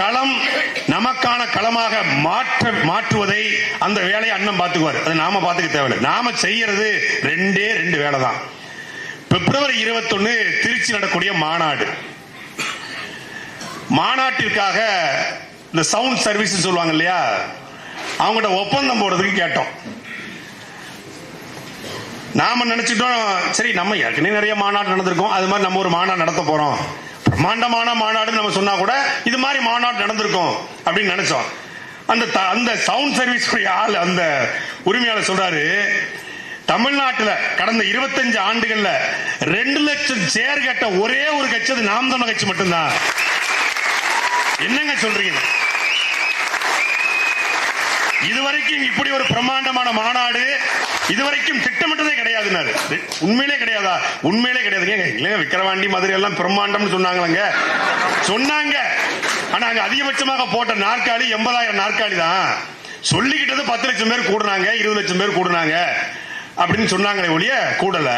களம் நமக்கான களமாக மாற்றுவதை அந்த வேலையை அண்ணன் பார்த்துக்குவார். அதை நாம பார்த்துக்க தேவையில்லை. நாம செய்யறது ரெண்டு வேலை தான். பிப்ரவரி 21 திருச்சி நடக்கூடிய மாநாட்டிற்காக இந்த சவுண்ட் சர்வீஸ் சொல்லுவாங்க இல்லையா, அவங்ககிட்ட ஒப்பந்தம் போடுறதுக்கு கேட்டோம். நாம நினைச்சிட்டோம், சரி நம்ம ஏற்கனவே நிறைய மாநாடு நடந்திருக்கோம், அது மாதிரி நம்ம ஒரு மாநாடு நடத்த போறோம், பிரம்மாண்டமான மாநாடு நம்ம சொன்னா கூட இது மாதிரி மாநாடு நடந்திருக்கும் அப்படின்னு நினைச்சோம். அந்த சவுண்ட் சர்வீஸ் ஆள் அந்த உரிமையாளர் சொல்றாரு, தமிழ்நாட்டில் கடந்த 25 ஆண்டுகள்ல 2 லட்சம் சேர் கேட்ட ஒரே ஒரு கட்சி அது நாம் தமிழர் கட்சி மட்டும்தான். என்னங்க சொல்றீங்க? இதுவரைக்கும் இப்படி ஒரு பிரம்மாண்டமான மாநாடு இதுவரைக்கும் திட்டமிட்டதே கிடையாது. உண்மையிலே கிடையாதா? உண்மையிலே கிடையாதுங்க. இல்லைங்க, விக்கிரவாண்டி மதுரை எல்லாம் பிரம்மாண்டம் சொன்னாங்க. ஆனா அங்க அதிகபட்சமாக போட்ட நாற்காலி 80,000 நாற்காலி தான். சொல்லிக்கிட்டது 10 லட்சம் பேர் கூடுனாங்க, 20 லட்சம் பேர் கூடுனாங்க அப்படின்னு சொன்னாங்களே ஒழிய கூடல.